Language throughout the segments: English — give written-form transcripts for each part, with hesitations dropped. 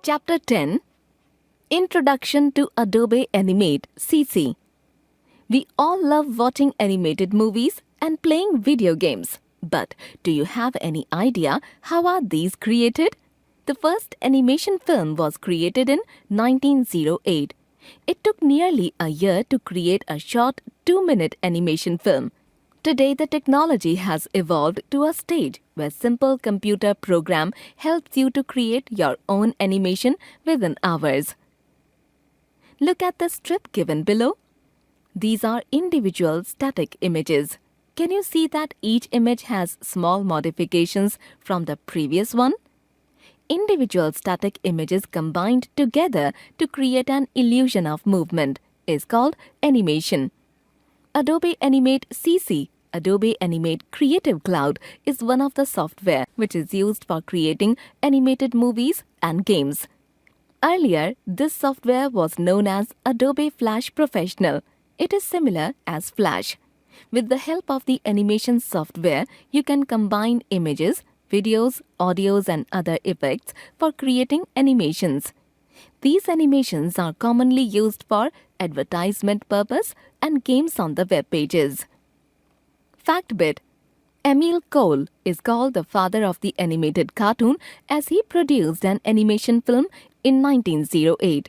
Chapter 10 Introduction to Adobe Animate CC. We all love watching animated movies and playing video games. But do you have any idea how are these created? The first animation film was created in 1908. It took nearly a year to create a short 2-minute animation film. Today the technology has evolved to a stage where simple computer program helps you to create your own animation within hours. Look at the strip given below. These are individual static images. Can you see that each image has small modifications from the previous one? Individual static images combined together to create an illusion of movement is called animation. Adobe Animate CC, Adobe Animate Creative Cloud, is one of the software which is used for creating animated movies and games. Earlier, this software was known as Adobe Flash Professional. It is similar as Flash. With the help of the animation software, you can combine images, videos, audios and other effects for creating animations. These animations are commonly used for advertisement purpose and games on the web pages. Fact bit: Emil Cole is called the father of the animated cartoon as he produced an animation film in 1908.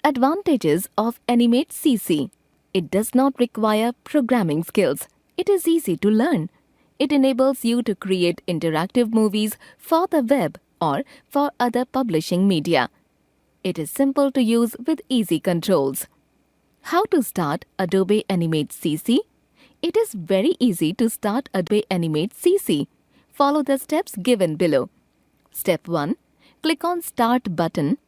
Advantages of Animate CC: It does not require programming skills. It is easy to learn. It enables you to create interactive movies for the web or for other publishing media. It is simple to use with easy controls. How to start Adobe Animate CC? It is very easy to start Adobe Animate CC. Follow the steps given below. Step 1. Click on Start button.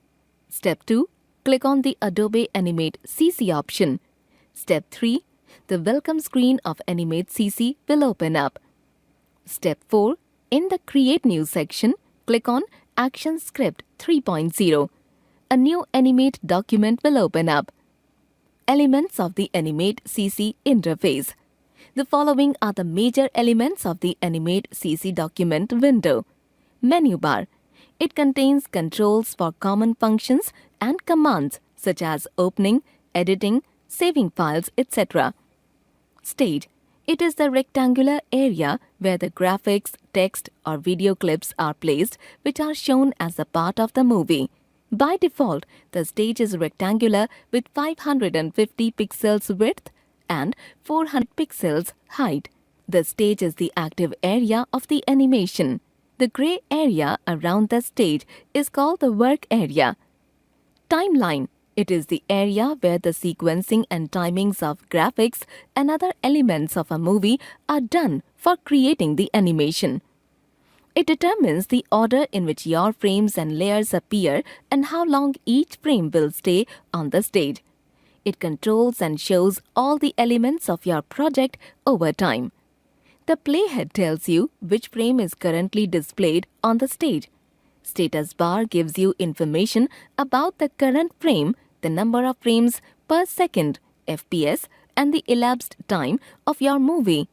Step 2. Click on the Adobe Animate CC option. Step 3. The welcome screen of Animate CC will open up. Step 4. In the Create New section, click on Action Script 3.0. A new Animate document will open up. Elements of the Animate CC interface. The following are the major elements of the Animate CC document window. Menu bar. It contains controls for common functions and commands such as opening, editing, saving files, etc. Stage. It is the rectangular area where the graphics, text or video clips are placed which are shown as a part of the movie. By default, the stage is rectangular with 550 pixels width and 400 pixels height. The stage is the active area of the animation. The gray area around the stage is called the work area. Timeline. It is the area where the sequencing and timings of graphics and other elements of a movie are done for creating the animation. It determines the order in which your frames and layers appear and how long each frame will stay on the stage. It controls and shows all the elements of your project over time. The playhead tells you which frame is currently displayed on the stage. Status bar gives you information about the current frame, the number of frames per second, FPS, and the elapsed time of your movie.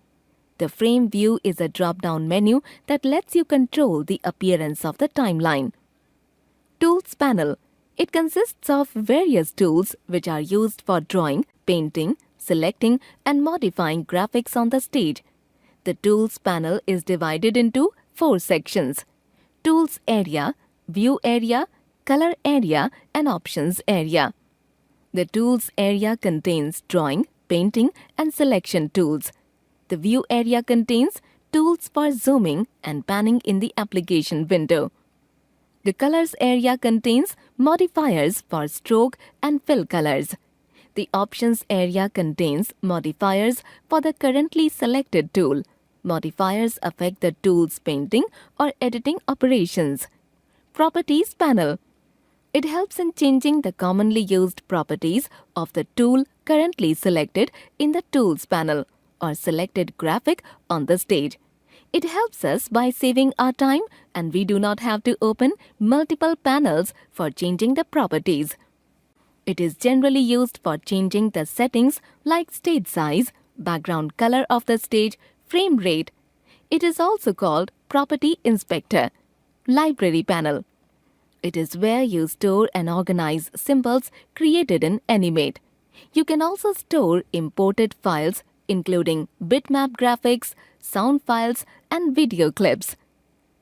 The frame view is a drop-down menu that lets you control the appearance of the timeline. Tools panel. It consists of various tools which are used for drawing, painting, selecting, and modifying graphics on the stage. The Tools panel is divided into 4 sections: Tools area, View area, Color area, and Options area. The Tools area contains drawing, painting, and selection tools. The View area contains tools for zooming and panning in the application window. The Colors area contains modifiers for stroke and fill colors. The Options area contains modifiers for the currently selected tool. Modifiers affect the tool's painting or editing operations. Properties panel. It helps in changing the commonly used properties of the tool currently selected in the Tools panel or selected graphic on the stage. It helps us by saving our time and we do not have to open multiple panels for changing the properties. It is generally used for changing the settings like stage size, background color of the stage, frame rate. It is also called Property Inspector. Library panel. It is where you store and organize symbols created in Animate. You can also store imported files including bitmap graphics, sound files, and video clips.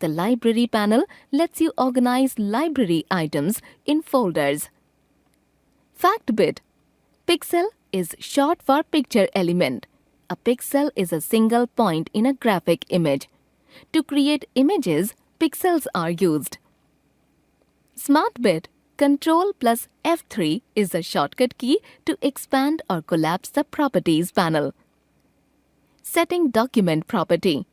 The Library panel lets you organize library items in folders. FactBit. Pixel is short for picture element. A pixel is a single point in a graphic image. To create images, pixels are used. SmartBit. Ctrl plus F3 is the shortcut key to expand or collapse the Properties panel. Setting document property.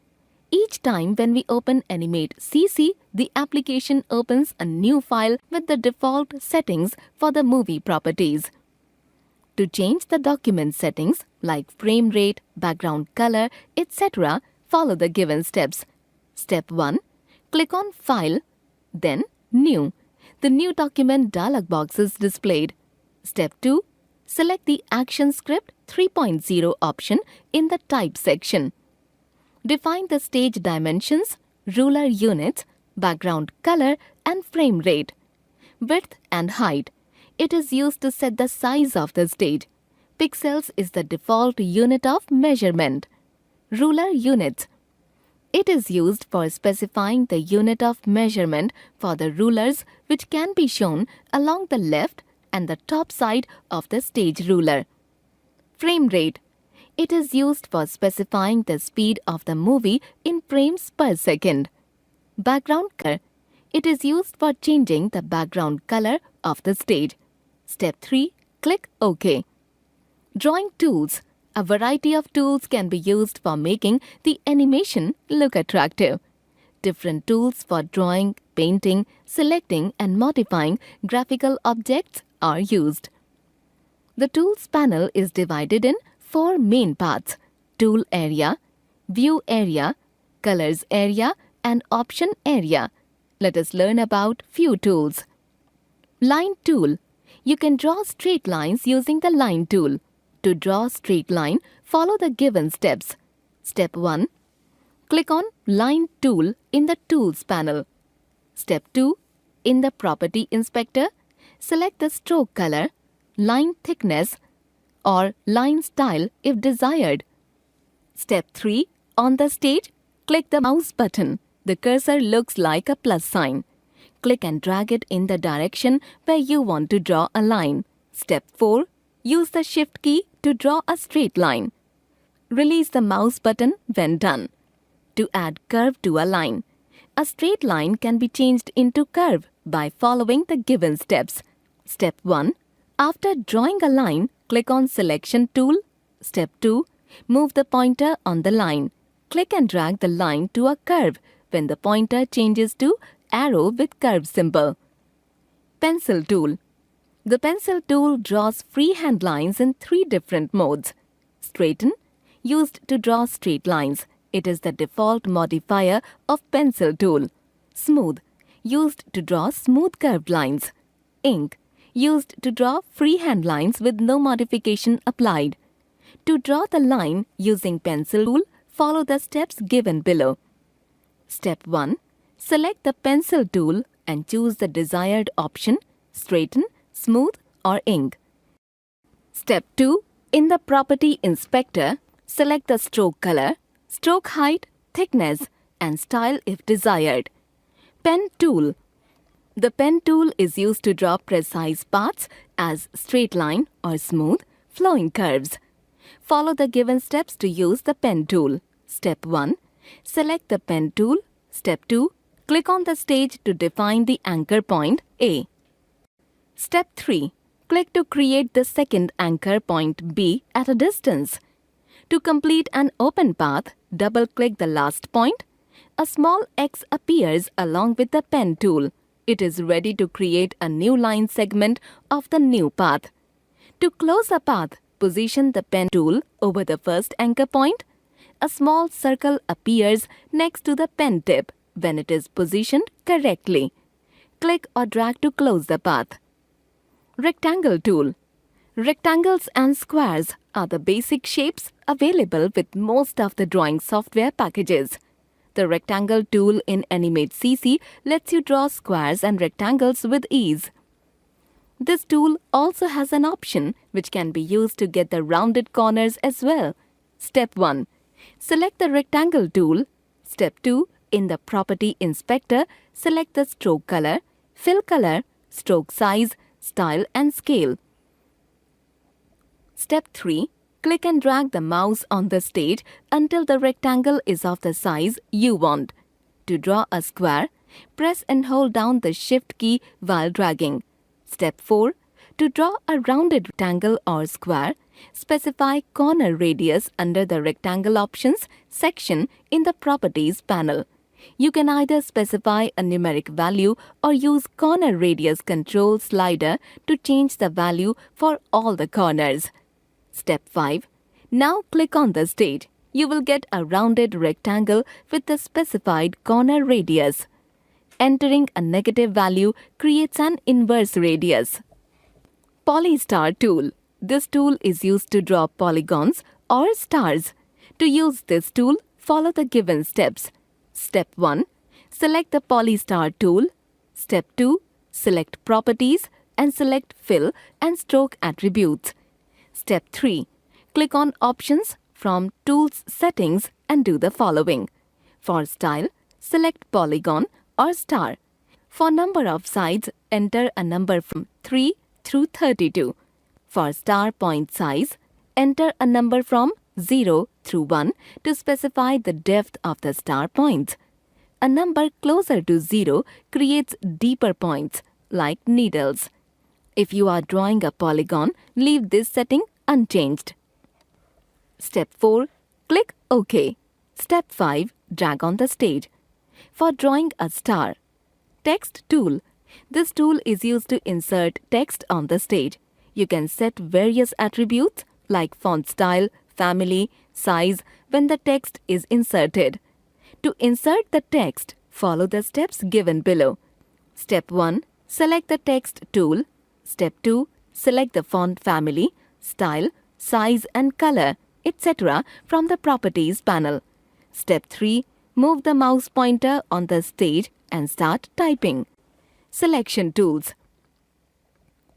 Each time when we open Animate CC, the application opens a new file with the default settings for the movie properties. To change the document settings like frame rate, background color, etc., follow the given steps. Step 1. Click on File, then New. The New Document dialog box is displayed. Step 2. Select the ActionScript 3.0 option in the Type section. Define the stage dimensions, ruler units, background color, and frame rate. Width and height. It is used to set the size of the stage. Pixels is the default unit of measurement. Ruler units. It is used for specifying the unit of measurement for the rulers which can be shown along the left and the top side of the stage ruler. Frame rate. It is used for specifying the speed of the movie in frames per second. Background color. It is used for changing the background color of the stage. Step 3. Click OK. Drawing tools. A variety of tools can be used for making the animation look attractive. Different tools for drawing, painting, selecting and modifying graphical objects are used. The Tools panel is divided in 4 main parts: Tool area, View area, Colors area and Option area. Let us learn about few tools. Line tool. You can draw straight lines using the Line tool. To draw straight line, follow the given steps. Step 1. Click on Line tool in the Tools panel. Step 2. In the Property Inspector, select the stroke color, line thickness, or line style if desired. Step 3. On the stage, click the mouse button. The cursor looks like a plus sign. Click and drag it in the direction where you want to draw a line. Step 4. Use the Shift key to draw a straight line. Release the mouse button when done. To add curve to a line. A straight line can be changed into curve by following the given steps. Step 1. After drawing a line, click on Selection tool. Step 2. Move the pointer on the line. Click and drag the line to a curve when the pointer changes to arrow with curve symbol. Pencil tool. The pencil tool draws freehand lines in 3 different modes. Straighten, used to draw straight lines. It is the default modifier of pencil tool. Smooth, used to draw smooth curved lines. Ink, used to draw freehand lines with no modification applied. To draw the line using pencil tool, follow the steps given below. Step 1. Select the pencil tool and choose the desired option, straighten, smooth or ink. Step 2. In the Property Inspector, select the stroke color, stroke height, thickness and style if desired. Pen tool. The pen tool is used to draw precise paths as straight line or smooth, flowing curves. Follow the given steps to use the pen tool. Step 1. Select the pen tool. Step 2. Click on the stage to define the anchor point A. Step 3. Click to create the second anchor point B at a distance. To complete an open path, double-click the last point. A small X appears along with the pen tool. It is ready to create a new line segment of the new path. To close a path, position the pen tool over the first anchor point. A small circle appears next to the pen tip when it is positioned correctly. Click or drag to close the path. Rectangle tool. Rectangles and squares are the basic shapes available with most of the drawing software packages. The rectangle tool in Animate CC lets you draw squares and rectangles with ease. This tool also has an option which can be used to get the rounded corners as well. Step 1. Select the rectangle tool. Step 2. In the Property Inspector, select the stroke color, fill color, stroke size, style and scale. Step 3. Click and drag the mouse on the stage until the rectangle is of the size you want. To draw a square, press and hold down the Shift key while dragging. Step 4. To draw a rounded rectangle or square, specify corner radius under the Rectangle Options section in the Properties panel. You can either specify a numeric value or use Corner Radius Control slider to change the value for all the corners. Step 5. Now click on the stage. You will get a rounded rectangle with the specified corner radius. Entering a negative value creates an inverse radius. Polystar tool. This tool is used to draw polygons or stars. To use this tool, follow the given steps. Step 1. Select the Polystar tool. Step 2. Select Properties and select Fill and Stroke attributes. Step 3. Click on Options from Tools Settings and do the following. For style, select Polygon or Star. For number of sides, enter a number from 3 through 32. For star point size, enter a number from 0 through 1 to specify the depth of the star points. A number closer to 0 creates deeper points, like needles. If you are drawing a polygon, leave this setting unchanged. Step 4. Click OK. Step 5. Drag on the stage. For drawing a star. Text tool. This tool is used to insert text on the stage. You can set various attributes like font style, family, size when the text is inserted. To insert the text, follow the steps given below. Step 1. Select the text tool. Step 2. Select the font family, style, size and color, etc. from the Properties panel. Step 3. Move the mouse pointer on the stage and start typing. Selection tools.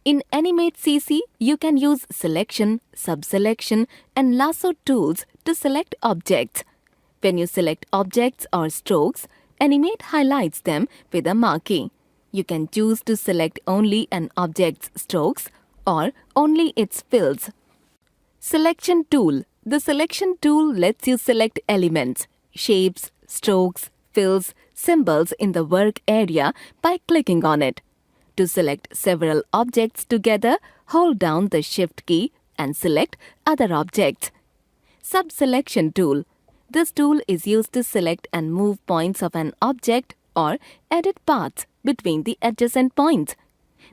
In Animate CC, you can use Selection, Subselection and Lasso tools to select objects. When you select objects or strokes, Animate highlights them with a marquee. You can choose to select only an object's strokes or only its fills. Selection tool. The selection tool lets you select elements, shapes, strokes, fills, symbols in the work area by clicking on it. To select several objects together, hold down the Shift key and select other objects. Subselection tool. This tool is used to select and move points of an object or edit paths between the adjacent points.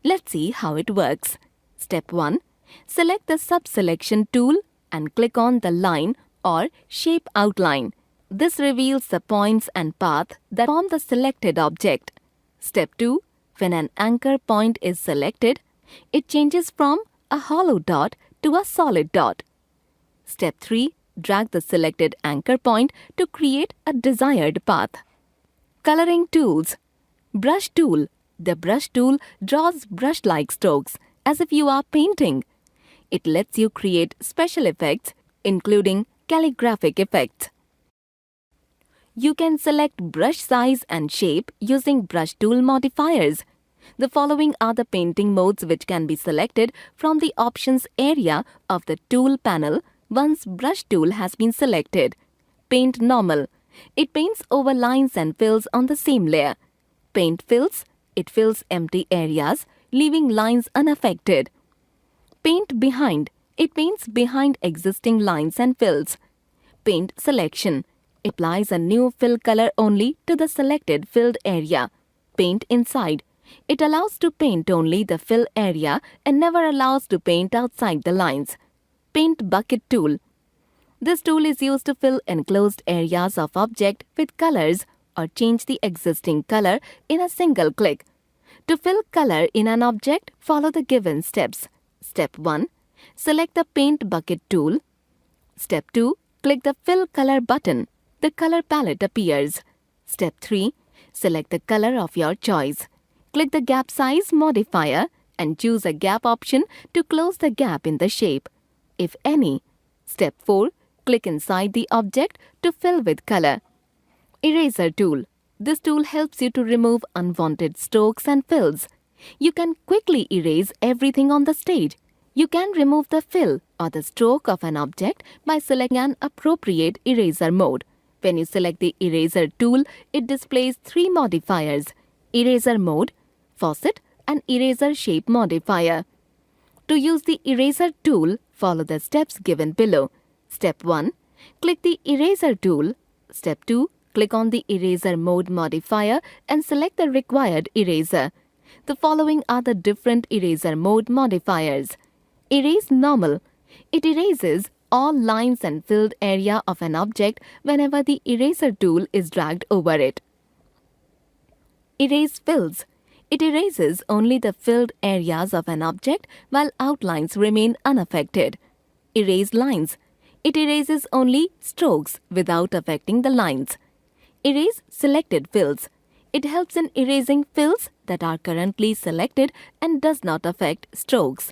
Let's see how it works. Step 1. Select the Subselection tool and click on the line or shape outline. This reveals the points and path that form the selected object. Step 2. When an anchor point is selected, it changes from a hollow dot to a solid dot. Step 3. Drag the selected anchor point to create a desired path. Coloring tools. Brush tool. The brush tool draws brush-like strokes as if you are painting. It lets you create special effects, including calligraphic effects. You can select brush size and shape using brush tool modifiers. The following are the painting modes which can be selected from the options area of the tool panel once brush tool has been selected. Paint normal. It paints over lines and fills on the same layer. Paint fills. It fills empty areas, leaving lines unaffected. Paint behind. It paints behind existing lines and fills. Paint selection. It applies a new fill color only to the selected filled area. Paint inside. It allows to paint only the fill area and never allows to paint outside the lines. Paint bucket tool. This tool is used to fill enclosed areas of object with colors or change the existing color in a single click. To fill color in an object, follow the given steps. Step 1. Select the Paint Bucket tool. Step 2. Click the Fill Color button. The color palette appears. Step 3. Select the color of your choice. Click the gap size modifier and choose a gap option to close the gap in the shape, if any. Step 4. Click inside the object to fill with color. Eraser tool. This tool helps you to remove unwanted strokes and fills. You can quickly erase everything on the stage. You can remove the fill or the stroke of an object by selecting an appropriate eraser mode. When you select the eraser tool, it displays 3 modifiers: eraser mode, faucet, and eraser shape modifier. To use the eraser tool, follow the steps given below. Step 1. Click the eraser tool. Step 2. Click on the eraser mode modifier and select the required eraser. The following are the different eraser mode modifiers. Erase normal. It erases all lines and filled area of an object whenever the eraser tool is dragged over it. Erase fills. It erases only the filled areas of an object while outlines remain unaffected. Erase lines. It erases only strokes without affecting the lines. Erase selected fills. It helps in erasing fills that are currently selected and does not affect strokes.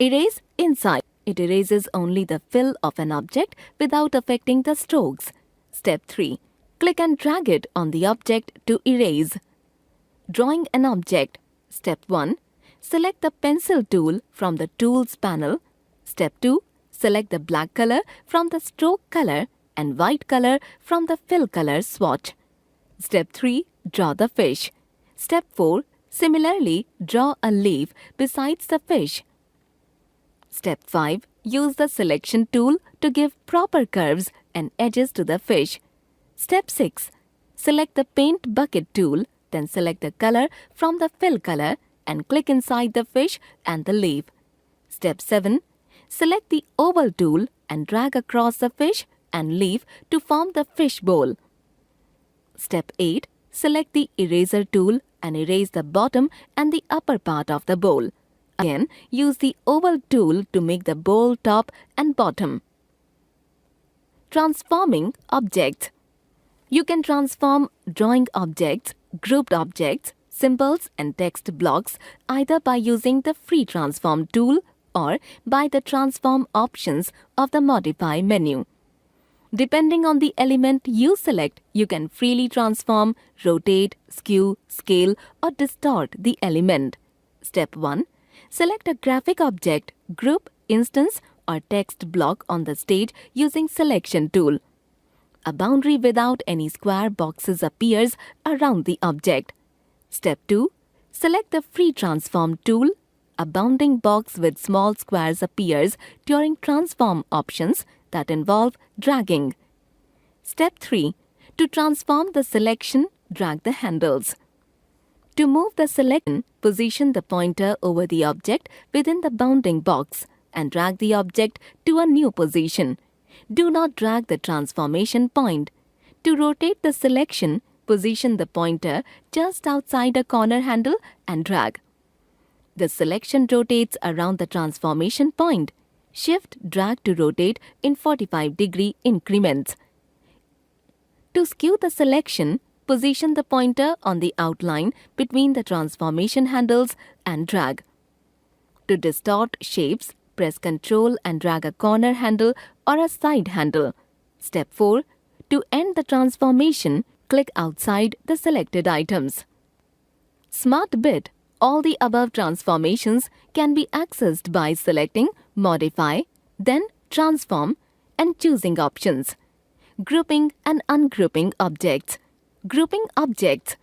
Erase inside. It erases only the fill of an object without affecting the strokes. Step 3. Click and drag it on the object to erase. Drawing an object. Step 1. Select the pencil tool from the Tools panel. Step 2. Select the black color from the stroke color and white color from the fill color swatch. Step 3. Draw the fish. Step 4. Similarly, draw a leaf besides the fish. Step 5. Use the selection tool to give proper curves and edges to the fish. Step 6. Select the paint bucket tool, then select the color from the fill color and click inside the fish and the leaf. Step 7. Select the oval tool and drag across the fish and leaf to form the fish bowl. Step 8. Select the eraser tool and erase the bottom and the upper part of the bowl. Again, use the oval tool to make the bowl top and bottom. Transforming objects. You can transform drawing objects, grouped objects, symbols and text blocks either by using the free transform tool or by the transform options of the modify menu. Depending on the element you select, you can freely transform, rotate, skew, scale or distort the element. Step 1. Select a graphic object, group, instance or text block on the stage using selection tool. A boundary without any square boxes appears around the object. Step 2. Select the free transform tool. A bounding box with small squares appears during transform options that involve dragging. Step 3. To transform the selection, drag the handles. To move the selection, position the pointer over the object within the bounding box and drag the object to a new position. Do not drag the transformation point. To rotate the selection, position the pointer just outside a corner handle and drag. The selection rotates around the transformation point. Shift drag to rotate in 45-degree increments. To skew the selection, position the pointer on the outline between the transformation handles and drag. To distort shapes, press Ctrl and drag a corner handle or a side handle. Step 4. To end the transformation, click outside the selected items. Smart Bit. All the above transformations can be accessed by selecting Modify, then Transform and choosing options. Grouping and ungrouping objects. Grouping objects.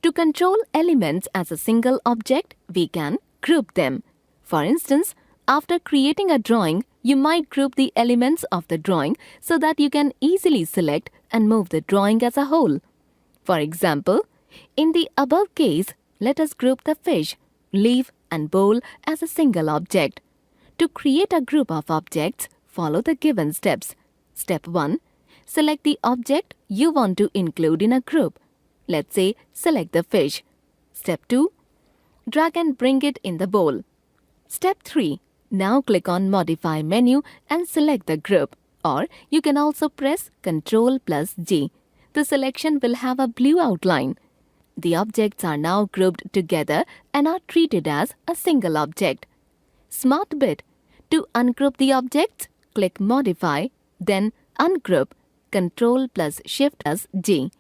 To control elements as a single object, we can group them. For instance, after creating a drawing, you might group the elements of the drawing so that you can easily select and move the drawing as a whole. For example, in the above case, let us group the fish, leaf and bowl as a single object. To create a group of objects, follow the given steps. Step 1. Select the object you want to include in a group. Let's say, select the fish. Step 2. Drag and bring it in the bowl. Step 3. Now click on Modify menu and select the group. Or you can also press Ctrl+G. The the selection will have a blue outline. The objects are now grouped together and are treated as a single object. Smart bit. To ungroup the objects, click Modify, then Ungroup, Ctrl plus Shift plus G.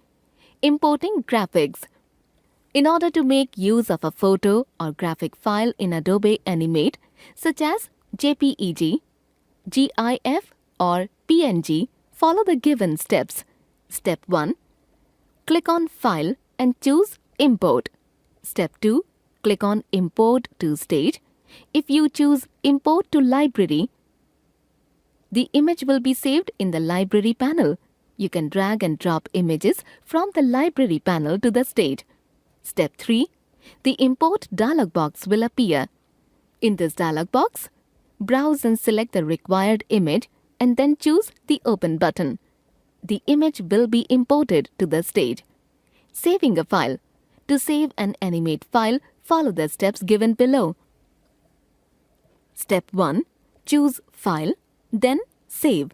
Importing graphics. In order to make use of a photo or graphic file in Adobe Animate, such as JPEG, GIF or PNG, follow the given steps. Step 1. Click on File and choose Import. Step 2. Click on Import to Stage. If you choose Import to Library, the image will be saved in the Library panel. You can drag and drop images from the Library panel to the stage. Step 3. The Import dialog box will appear. In this dialog box, browse and select the required image and then choose the Open button. The image will be imported to the stage. Saving a file. To save an animate file, follow the steps given below. Step 1. Choose File, then Save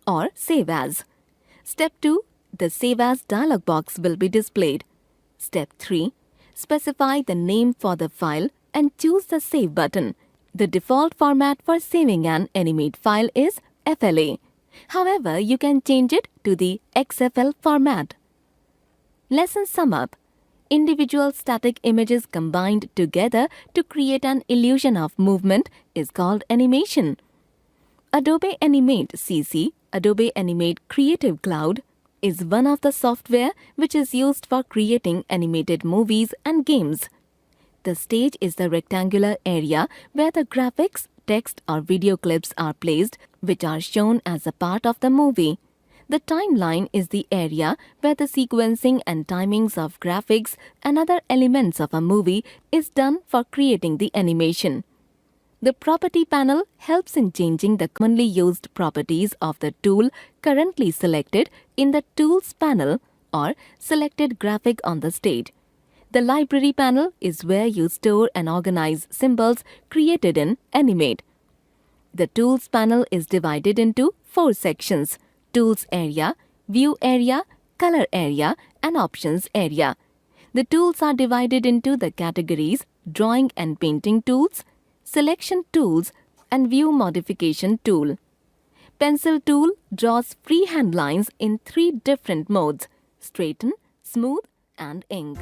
or Save As. Step 2. The Save As dialog box will be displayed. Step 3. Specify the name for the file and choose the Save button. The default format for saving an animate file is FLA. However, you can change it to the XFL format. Lesson sum up. Individual static images combined together to create an illusion of movement is called animation. Adobe Animate CC, Adobe Animate Creative Cloud, is one of the software which is used for creating animated movies and games. The stage is the rectangular area where the graphics, text or video clips are placed, which are shown as a part of the movie. The timeline is the area where the sequencing and timings of graphics and other elements of a movie is done for creating the animation. The Property panel helps in changing the commonly used properties of the tool currently selected in the Tools panel or selected graphic on the stage. The Library panel is where you store and organize symbols created in Animate. The Tools panel is divided into 4 sections: Tools area, View area, Color area, and Options area. The tools are divided into the categories Drawing and Painting tools, Selection tools, and View modification tool. Pencil tool draws freehand lines in 3 different modes: straighten, smooth, and ink.